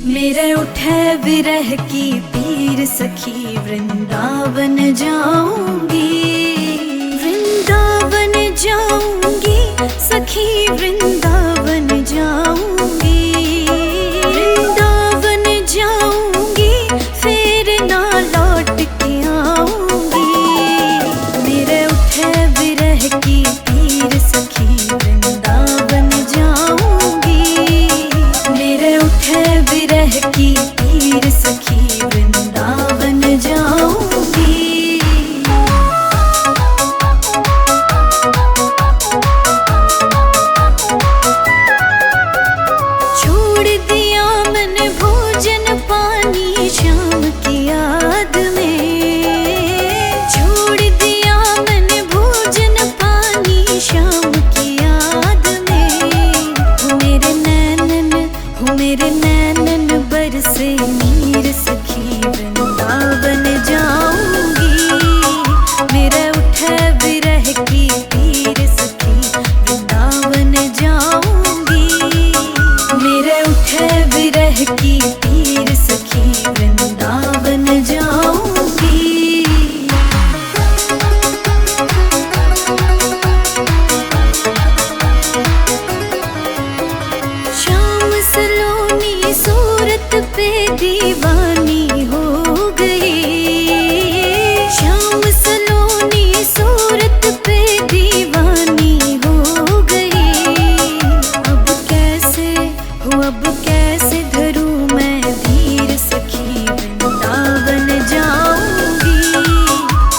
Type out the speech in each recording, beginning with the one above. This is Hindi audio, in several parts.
मेरे उठे विरह की पीर सखी, वृंदावन जाऊंगी, वृंदावन जाऊंगी सखी, वृंदावन जाऊंगी, वृंदावन जाऊंगी फिर ना लौट के आऊंगी। मेरे उठे विरह की पीर सखी, वृंदावन जाऊंगी, मेरे उठे विरह की पीर सखी, वृंदावन जाऊंगी। छोड़ दिया मैंने भोजन पानी शाम की याद में, छोड़ दिया मैंने भोजन पानी शाम की याद में। हो मेरे नैनन, हो मेरे नैनन बरसे नीर सखी, वृंदावन जाऊंगी, मेरे उठे विरह की पीर सखी, वृंदावन जाऊंगी, मेरे उठे विरह की पीर सखी, वृंदावन जाऊंगी। शाम सलोनी सूरत पे दीवानी हो गई, शाम सलोनी सूरत पे दीवानी हो गई। अब कैसे हो, अब कैसे धरूं मैं धीर सखी, वृंदावन जाऊंगी,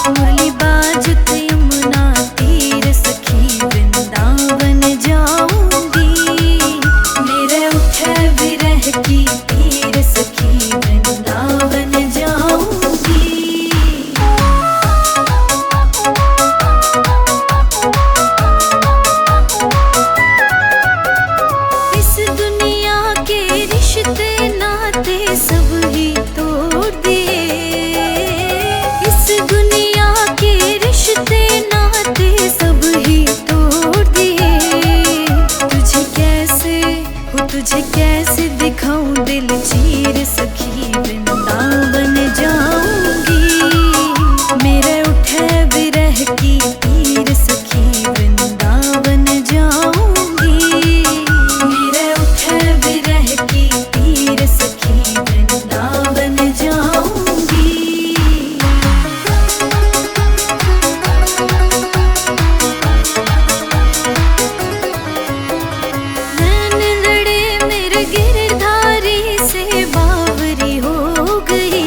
मुरली बाजत यमुना तीर सखी, वृंदावन जाऊंगी, मेरे उठे विरह की पीर सखी, वृंदावन जाऊंगी। इस दुनिया के रिश्ते नाते सब ही तोड़ दिए, इस दुनिया के रिश्ते नाते सब ही तोड़ दिए। तुझे कैसे हो, तुझे कैसे दिखाऊं दिल चीर सखी, वृंदावन जाऊंगी, मेरे उठे विरह की पीर सखी, वृंदावन जाऊंगी, मेरे उठे विरह की पीर सखी, वृंदावन जाऊंगी। नैन लड़े मेरे गिरधारी से बावरी हो गई,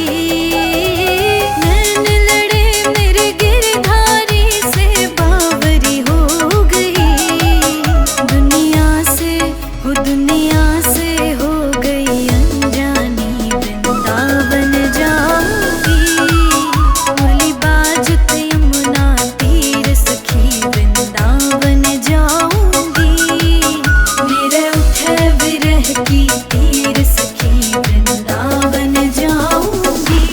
नैन लड़े मेरे गिरधारी से बावरी हो गई। दुनिया से हो, दुनिया से हो गई अनजानी, वृंदावन जाऊंगी, मुरली बाजत यमुना तीर सखी, वृंदावन जाऊंगी, मेरे उठे विरह की पीर सखी, वृंदावन जाऊंगी,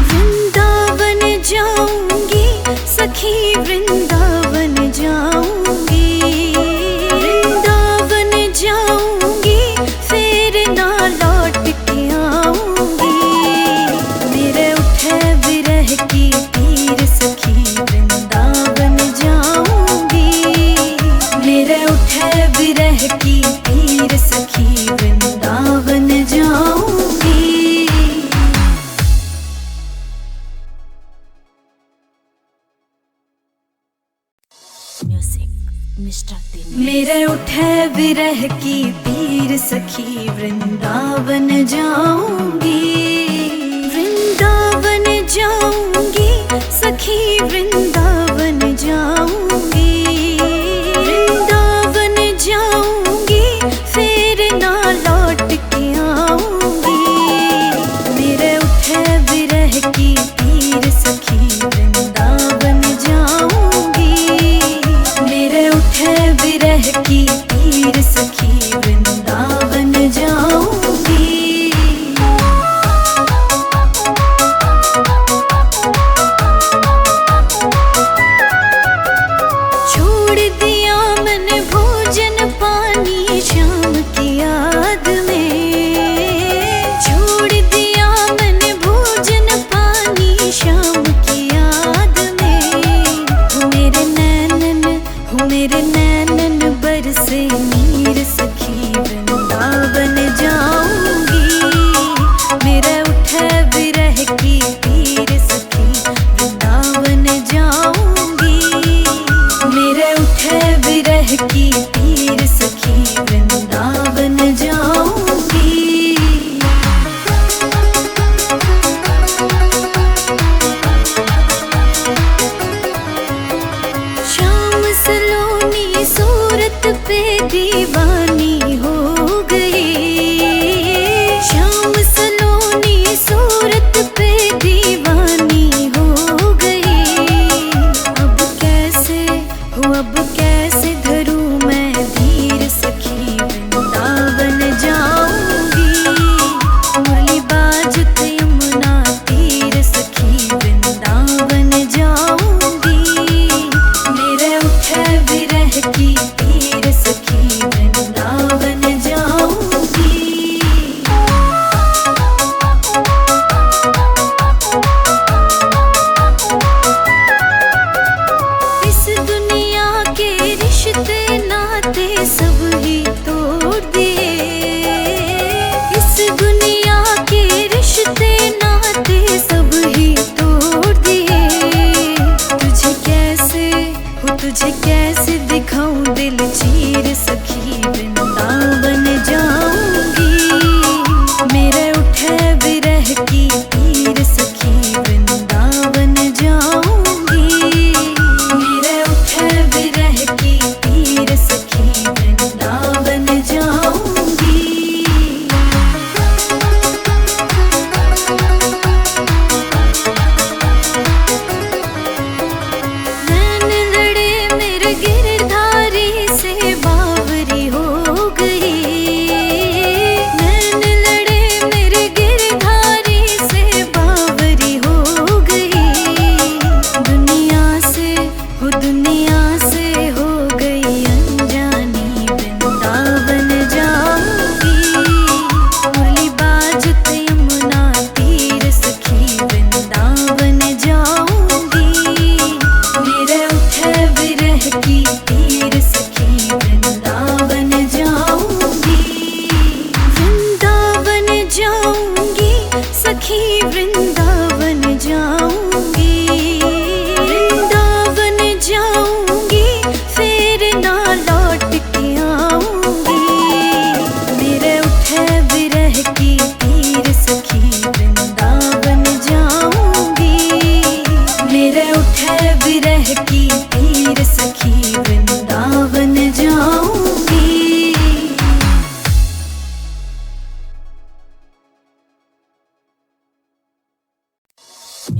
वृंदावन जाऊंगी सखी, वृंदावन जाऊंगी, वृंदावन जाऊंगी फिर ना लौट के आऊंगी। मेरे उठे विरह की पीर सखी, वृंदावन जाऊंगी, मेरे उठे विरह की पीर सखी, वृंदावन जाऊंगी। मेरे उठे विरह की पीर सखी, वृंदावन जाऊंगी, वृंदावन जाऊंगी सखी, वृंदावन जाऊंगी, वृंदावन जाऊंगी फिर ना लौट के आऊंगी। मेरे उठे विरह की पीर सखी, वृंदावन जाऊंगी, मेरे उठे विरह की पीर सखी, वृंदावन जाऊंगी।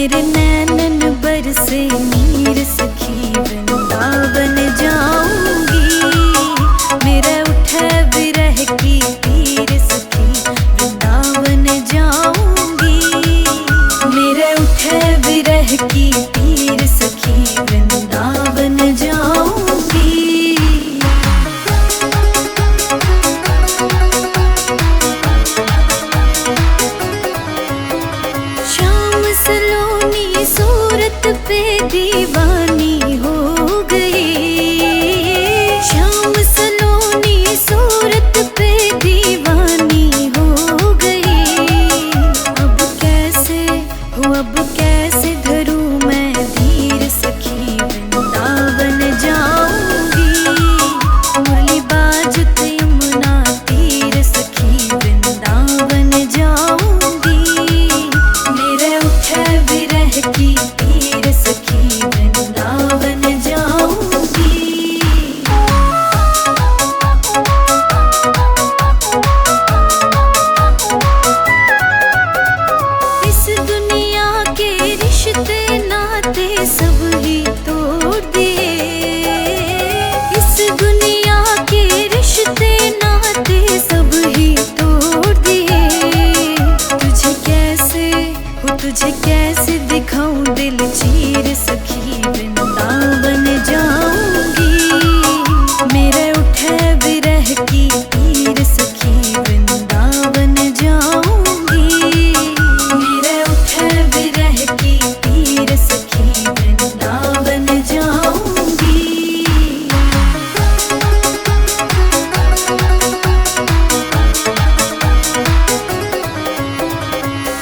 मेरे नैनन बरसे नीर सखी वृंदावन जाऊंगी। मेरा उठे विरह की पीर सखी वृंदावन जाऊंगी। मेरे उठे विरह की पीर सखी वृंदावन जाऊंगी। शाम सलोनी सूरत पे दीवानी हो गई। शाम सलोनी सूरत पे दीवानी हो गई। अब कैसे धरूं मैं धीर सखी वृंदावन जाऊंगी। मुरली बाजत यमुना तीर सखी वृंदावन जाऊंगी। मेरे उठे विरह की पीर सखी वृंदावन जाऊंगी। इस दुनिया के रिश्ते नाते सब ही तोड़ दिए। इस दुनिया के रिश्ते नाते सब ही तोड़ दिए। तुझे कैसे दिखाऊं दिल चीर सखी वृंदावन जाऊंगी। मेरे उठे विरह की पीर सखी वृंदावन जाऊंगी। मेरे उठे विरह की पीर सखी वृंदावन जाऊंगी।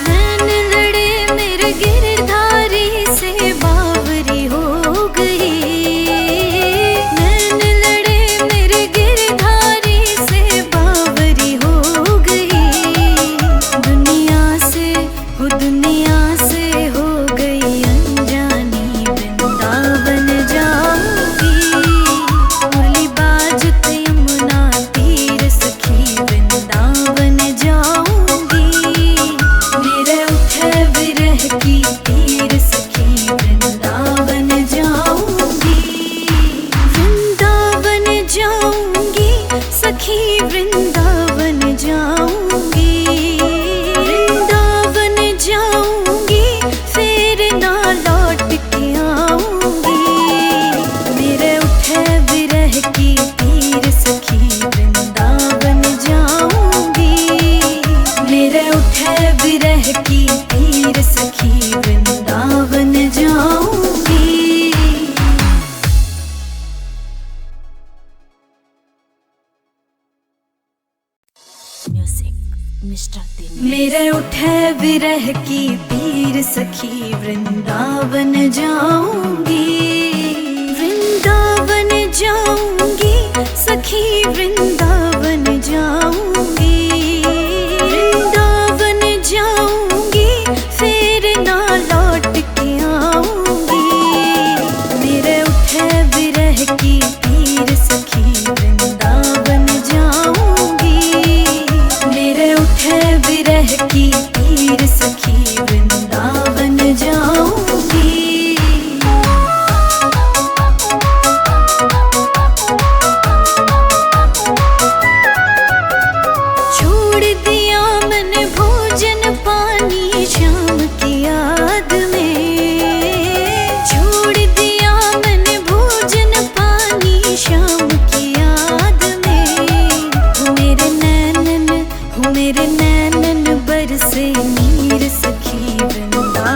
नैन लड़े मेरे गिरधारी से बावरी हो गई। नैन लड़े मेरे गिरधारी से बावरी हो गई। दुनिया से हो गई अनजानी वृंदावन जाऊंगी। मुरली बाजत यमुना तीर सखी वृंदावन जाऊंगी। मेरे उठे विरह की पीर सखी वृंदावन जाऊंगी। वृंदावन जाऊंगी सखी वृंदावन जाऊंगी। वृंदावन जाऊंगी फिर ना लौट के आऊंगी। मेरे उठे विरह की पीर सखी वृंदावन जाऊंगी। मेरे उठे विरह की पीर सखी वृंदावन जाऊंगी। मेरे उठे विरह की पीर सखी वृंदावन जाऊंगी। वृंदावन जाऊंगी सखी वृंदावन जाऊंगी। वृंदावन जाऊंगी फिर ना लौट के आऊंगी। मेरे उठे विरह की पीर सखी वृंदावन जाऊंगी। मेरे उठे विरह की पीर सखी वृंदावन जाऊंगी। छोड़ दिया मैंने भोजन पानी शाम की याद में। छोड़ दिया मैंने भोजन पानी शाम की याद में। मेरे नैनन बरसे नीर सखी वृंदावन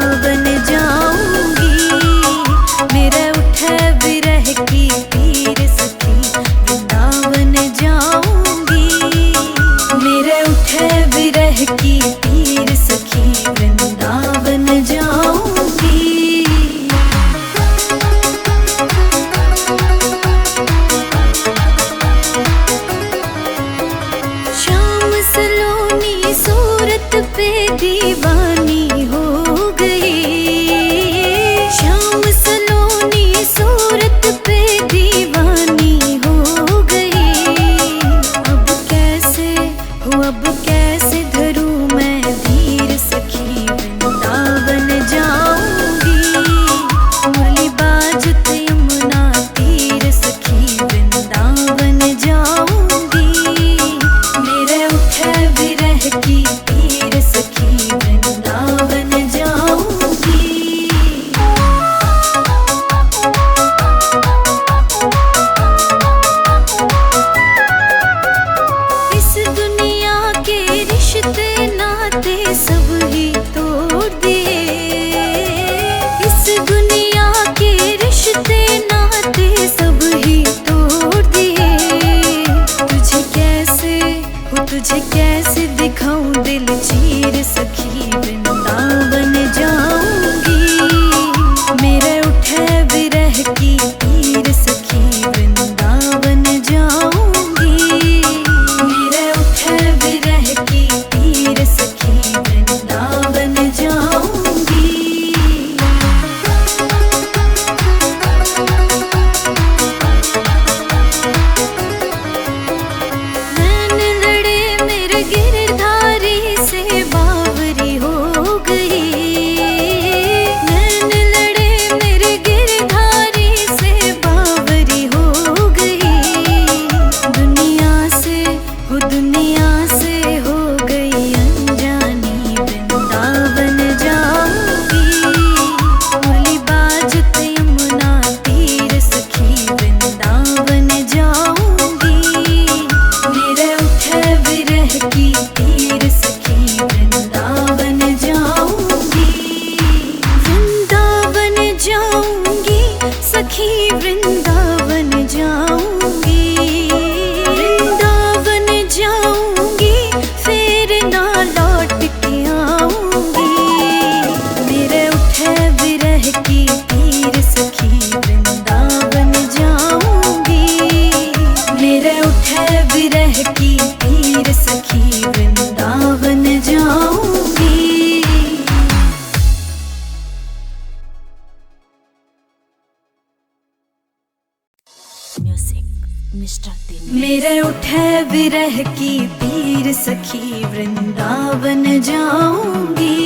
मेरे उठे विरह की पीर सखी वृंदावन जाऊंगी,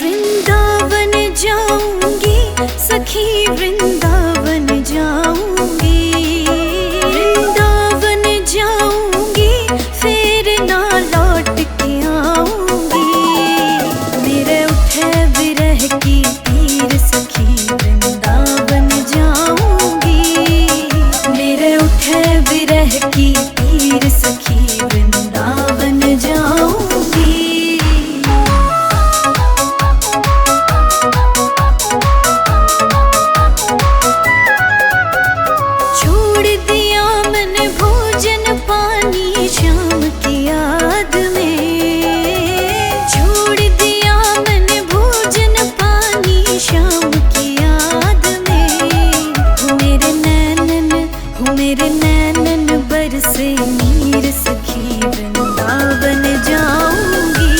वृंदावन जाऊंगी सखी वृंदावन जाऊंगी, वृंदावन जाऊंगी फिर ना लौट के आऊंगी। मेरे उठे विरह की पीर सखी वृंदावन जाऊंगी, मेरे उठे विरह की पीर सखी वृंदावन जाऊंगी। छोड़ दिया मैंने भोजन पानी शाम की याद में, छोड़ दिया मैंने भोजन पानी शाम की याद में। हो मेरे नैनन बरसे नीर सखी वृंदावन जाऊंगी,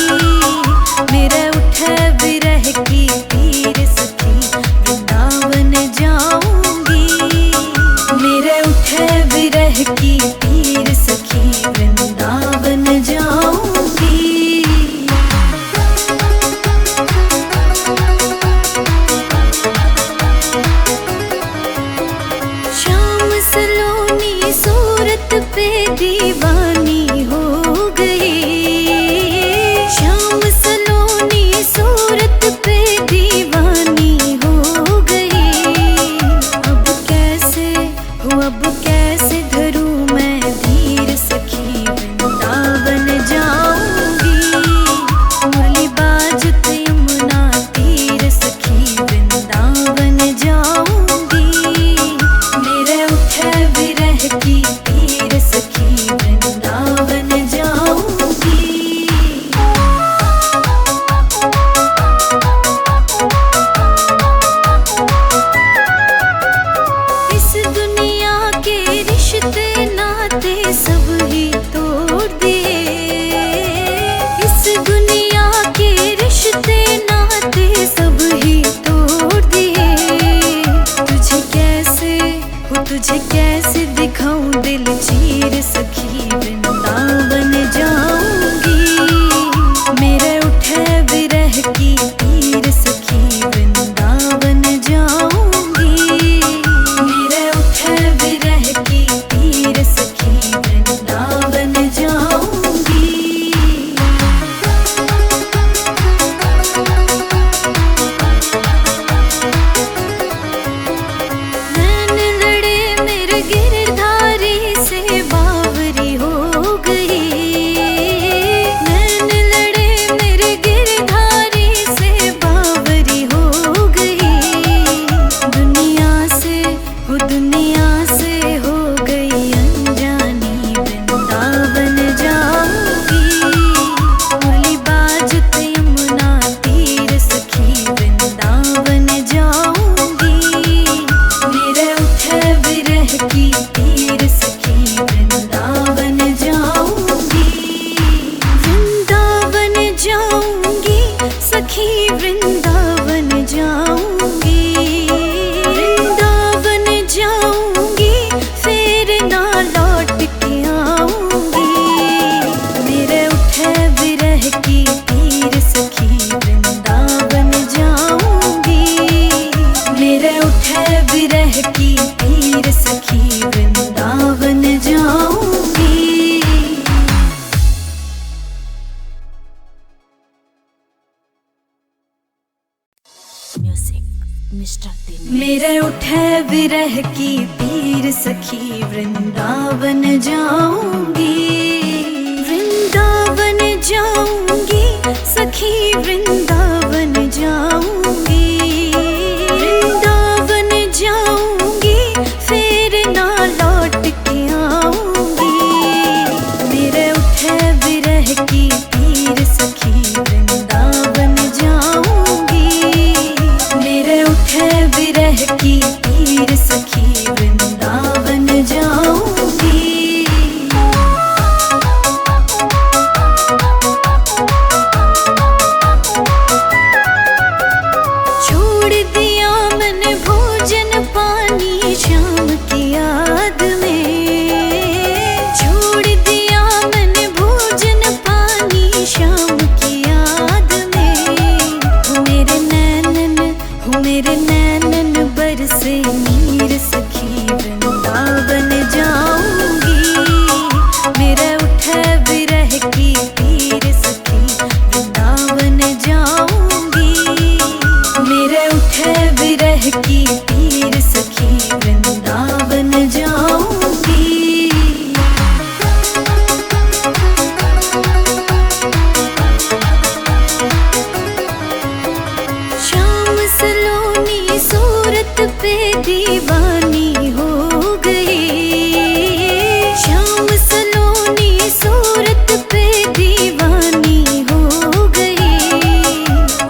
मेरे उठे विरह की पीर सखी वृंदावन जाऊंगी, मेरे उठे विरह की पीर सखी वृंदावन जाऊंगी। शाम सलोनी सूरत पे दीवानी हो गई, शाम सलोनी सूरत पे दीवानी हो गई। अब कैसे धरूं मैं धीर सखी वृंदावन जाऊंगी, मुरली बाजत यमुना तीर सखी वृंदावन जाऊंगी, मेरे उठे विरह की पीर सखी वृंदावन जाऊंगी। इस दुनिया के रिश्ते नाते सब ही तोड़ दिए, इस दुनिया के रिश्ते नाते सब ही तोड़ दिए। तुझे कैसे दिखाऊं दिल चीर सखी वृंदावन जाऊंगी, मेरे उठे विरह की पीर सखी वृंदावन जाऊंगी, मेरे उठे विरह की पीर सखी वृंदावन जाऊंगी। नैन लड़े मेरे गिरधारी से बावरी हो गई, नैन लड़े मेरे गिरधारी से बावरी हो गई। दुनिया से हो गई अनजानी वृंदावन जाऊंगी, मुरली बाजत यमुना तीर सखी वृंदावन जाऊंगी, मेरे उठे विरह की पीर सखी वृंदावन जाऊंगी, वृंदावन जाऊंगी सखी वृंदावन जाऊंगी, वृंदावन जाऊंगी फिर ना लौट के आऊंगी। मेरे उठे विरह की पीर सखी वृंदावन जाऊंगी, मेरे उठे विरह की पीर सखी वृंदावन जाऊंगी। मेरे उठे विरह की पीर सखी वृंदावन जाऊंगी, वृंदावन जाऊंगी सखी वृंदावन जाऊंगी, वृंदावन जाऊंगी फिर ना लौट के आऊंगी। मेरे उठे विरह की पीर सखी वृंदावन जाऊंगी, मेरे उठे विरह की पीर सखी वृंदावन जाऊंगी। दीवानी हो गई। शाम सलोनी सूरत पे दीवानी हो गई।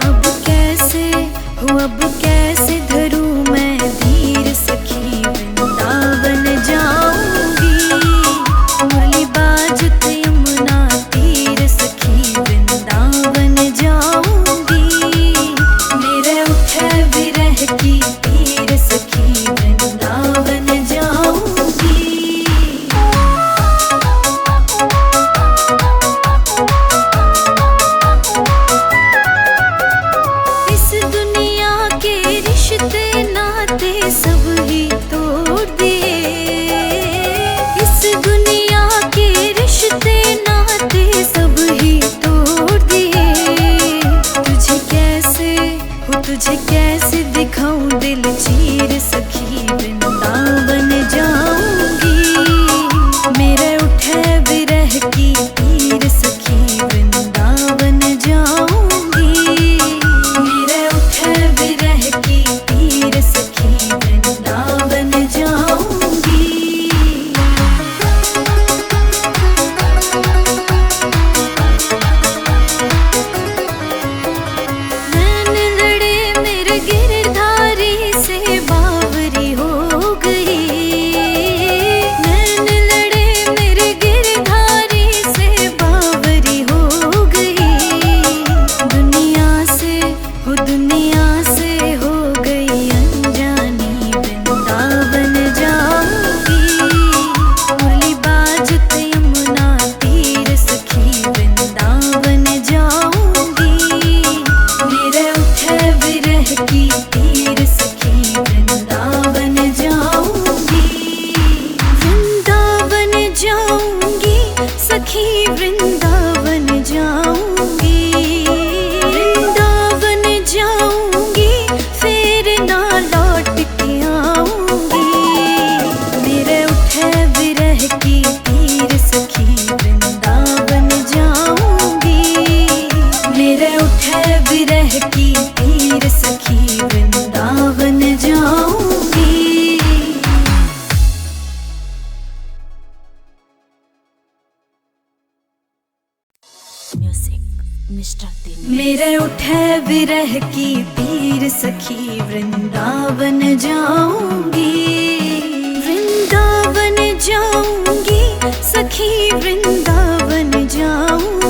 अब कैसे धरूं मैं धीर सखी, वृंदावन जाऊंगी। मुरली बाजत यमुना तीर सखी, वृंदावन जाऊंगी। मेरे उठे विरह की तीर सखी, वृंदावन जाऊंगी। इस दुनिया के रिश्ते नाते सब ही तोड़ दिए। इस दुनिया के रिश्ते नाते सब ही तोड़ दिए। तुझे कैसे दिखाऊं दिल चीर सखी, वृंदावन जाऊंगी। मेरे उठे विरह की तीर सखी, वृंदावन जाऊंगी। मेरे उठे विरह की तीर सखी, वृंदावन जाऊंगी। नैन लड़े मेरे गिरधारी से बावरी हो गई। नैन लड़े मेरे गिरधारी से बावरी हो गई। दुनिया से हो गई अनजानी, वृंदावन जाऊंगी। मुरली बाजत यमुना तीर सखी, वृंदावन जाऊंगी। मेरे उठे विरह की तीर सखी, वृंदावन जाऊंगी। वृंदावन जाऊंगी सखी, वृंदावन जाऊंगी। वृंदावन जाऊंगी फिर ना लौट के आऊंगी। मेरे उठे विरह की तीर सखी, वृंदावन जाऊंगी। मेरे उठे विरह की तीर सखी, वृंदावन जाऊंगी। मेरे उठे विरह की तीर सखी, वृंदावन जाऊंगी। वृंदावन जाऊंगी सखी, वृंदावन जाऊंगी।